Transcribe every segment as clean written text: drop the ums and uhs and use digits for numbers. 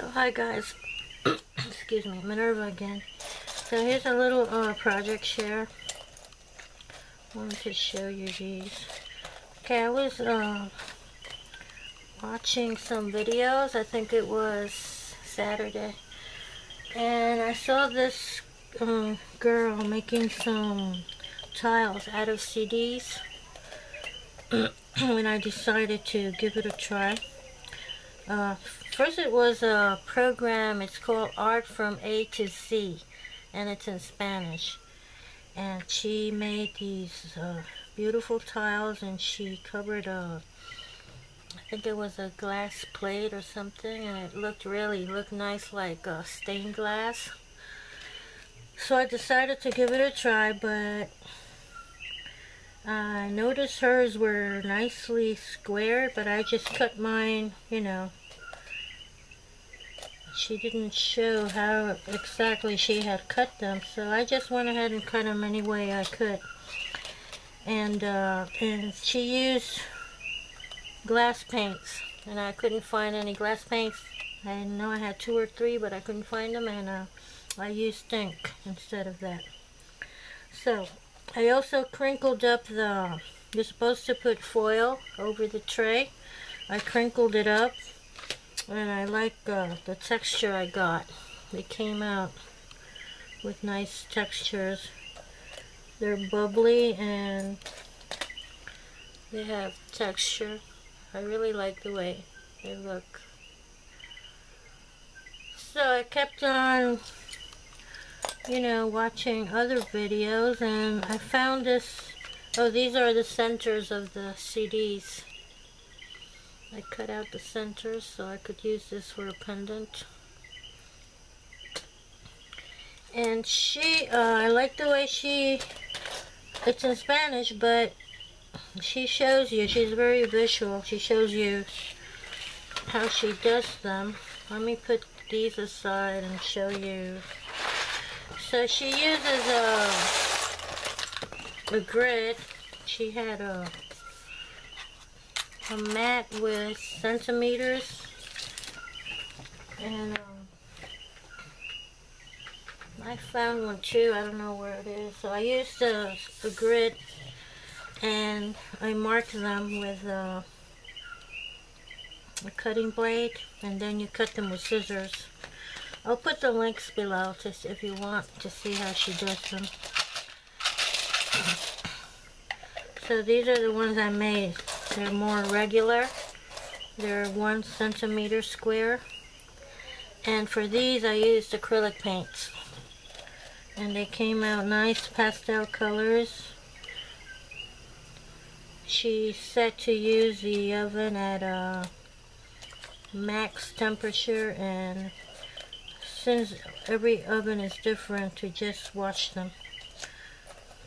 Oh, hi guys. Excuse me, Minerva again. So here's a little project share. I wanted to show you these. Okay, I was watching some videos. I think it was Saturday. And I saw this girl making some tiles out of CDs. And I decided to give it a try. First it was a program, it's called Art from A to Z, and it's in Spanish. And she made these beautiful tiles, and she covered I think it was a glass plate or something, and it looked nice, like stained glass. So I decided to give it a try, but I noticed hers were nicely square, but I just cut mine, you know. She didn't show how exactly she had cut them, so I just went ahead and cut them any way I could. And she used glass paints, and I couldn't find any glass paints. I know I had 2 or 3, but I couldn't find them, and I used ink instead of that. So I also crinkled up you're supposed to put foil over the tray. I crinkled it up, and I like the texture I got. They came out with nice textures. They're bubbly and they have texture. I really like the way they look. So I kept on, you know, watching other videos, and I found this. Oh, these are the centers of the CDs. I cut out the centers so I could use this for a pendant. And I like the way it's in Spanish, but she shows you, she's very visual. She shows you how she does them. Let me put these aside and show you. So she uses a grid. She had a mat with centimeters, and I found one too. I don't know where it is. So I used a grid, and I marked them with a cutting blade, and then you cut them with scissors. I'll put the links below if you want to see how she does them. So these are the ones I made. They're more regular. They're 1 centimeter square. And for these I used acrylic paints. And they came out nice pastel colors. She said to use the oven at max temperature, and since every oven is different, to just watch them.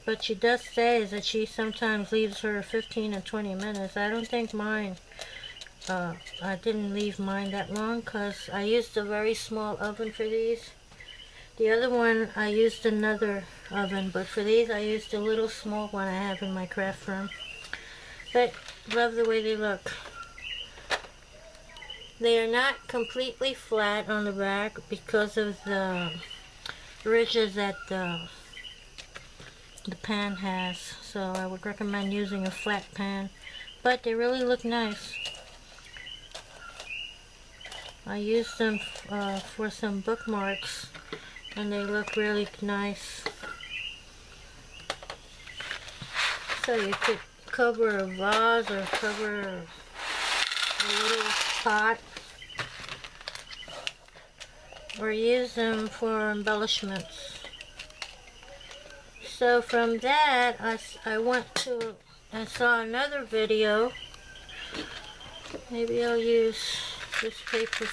But she does say that she sometimes leaves her 15 and 20 minutes. I don't think mine, I didn't leave mine that long, because I used a very small oven for these. The other one, I used another oven, but for these I used a little small one I have in my craft room. But love the way they look. They are not completely flat on the back because of the ridges that the pan has, so I would recommend using a flat pan, but they really look nice. I used them for some bookmarks, and they look really nice. So you could cover a vase or cover a little pot, or use them for embellishments. So from that, I saw another video. Maybe I'll use this paper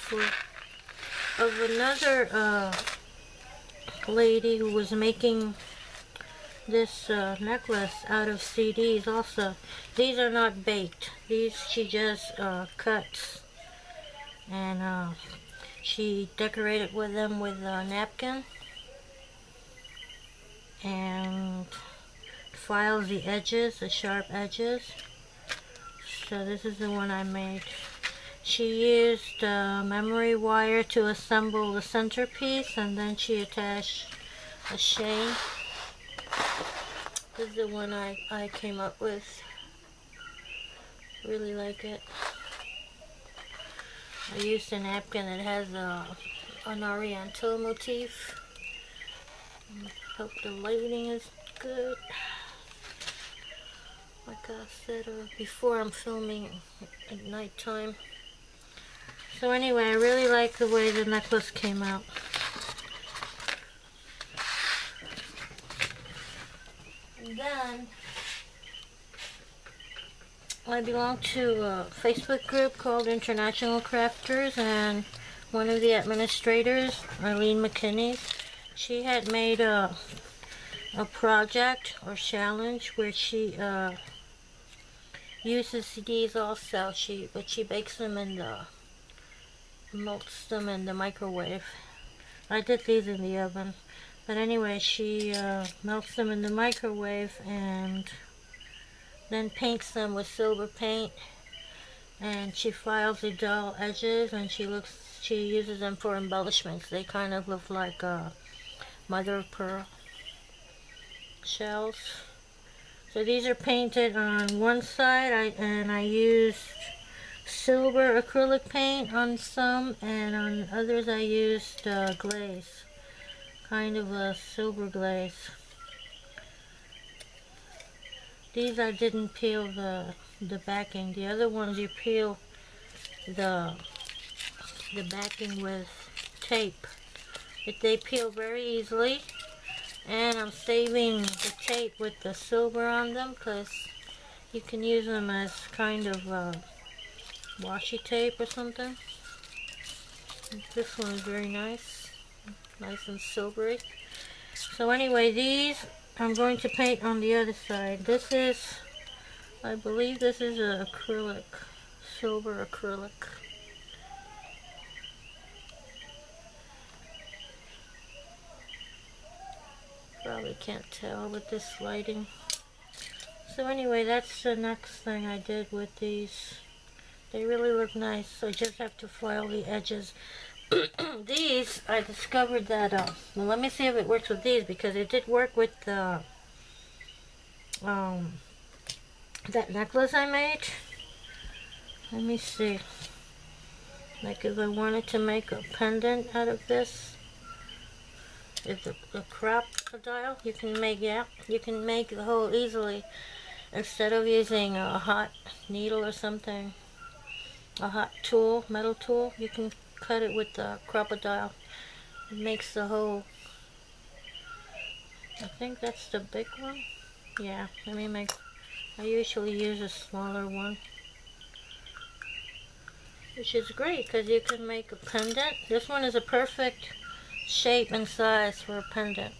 of another lady who was making this necklace out of CDs also. These are not baked. These she just cuts, and she decorated with them with a napkin, and files the edges, the sharp edges. So this is the one I made. She used memory wire to assemble the centerpiece, and then she attached a chain. This is the one I came up with. Really like it. I used a napkin that has an oriental motif. Hope the lighting is good. Like I said before, I'm filming at nighttime. So anyway, I really like the way the necklace came out. And then I belong to a Facebook group called International Crafters, and one of the administrators, Arlene McKinney, she had made a project or challenge where she uses these also. But she bakes them in melts them in the microwave. I did these in the oven. But anyway, she melts them in the microwave and then paints them with silver paint, and she files the dull edges, and she uses them for embellishments. They kind of look like mother of pearl shells. So these are painted on one side, and I used silver acrylic paint on some, and on others I used glaze, kind of a silver glaze. These I didn't peel the backing. The other ones you peel the backing with tape. But they peel very easily, and I'm saving the tape with the silver on them because you can use them as kind of washi tape or something. This one is very nice and silvery. So anyway, these I'm going to paint on the other side. This is, I believe this is a acrylic, silver acrylic. Probably can't tell with this lighting. So anyway, that's the next thing I did with these. They really look nice. I just have to file the edges. These, I discovered that, well, let me see if it works with these, because it did work with the, that necklace I made. Let me see. Like if I wanted to make a pendant out of this, if the crocodile, you can make, you can make the hole easily. Instead of using a hot needle or something, a hot tool, metal tool, you can cut it with the crocodile. It makes the hole. I think that's the big one. Yeah, let me make, I usually use a smaller one, which is great because you can make a pendant. This one is a perfect shape and size for a pendant.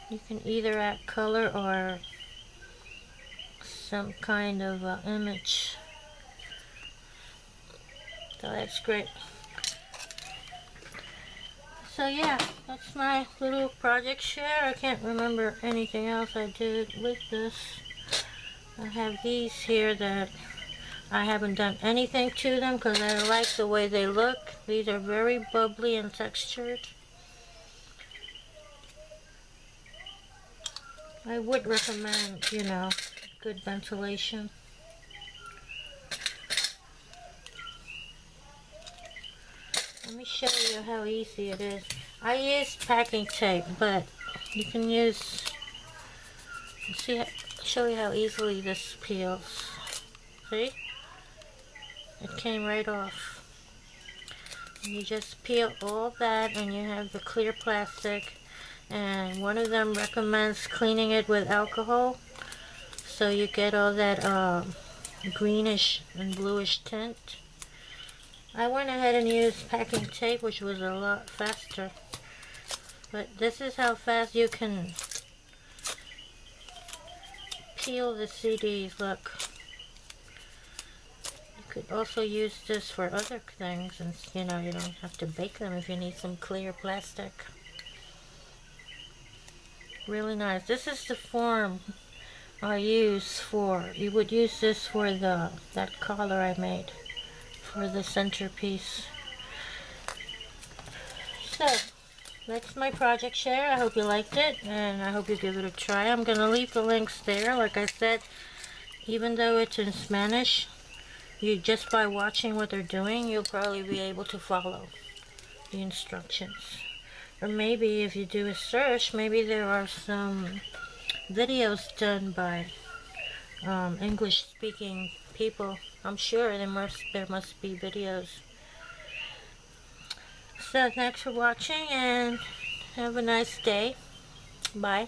You can either add color or some kind of image. So that's great. So yeah, that's my little project share. I can't remember anything else I did with this. I have these here that I haven't done anything to them because I like the way they look. These are very bubbly and textured. I would recommend, you know, good ventilation. Let me show you how easy it is. I used packing tape, but you can use, show you how easily this peels. See? It came right off. And you just peel all that, and you have the clear plastic. And one of them recommends cleaning it with alcohol, so you get all that greenish and bluish tint. I went ahead and used packing tape, which was a lot faster. But this is how fast you can peel the CDs. Look. You could also use this for other things, and you know, you don't have to bake them if you need some clear plastic. Really nice. This is the form I use for, you would use this for that collar I made for the centerpiece. So that's my project share. I hope you liked it, and I hope you give it a try. I'm going to leave the links there. Like I said, even though it's in Spanish, you just by watching what they're doing, you'll probably be able to follow the instructions. Or maybe if you do a search, maybe there are some videos done by English-speaking people. I'm sure there must be videos. So thanks for watching, and have a nice day. Bye.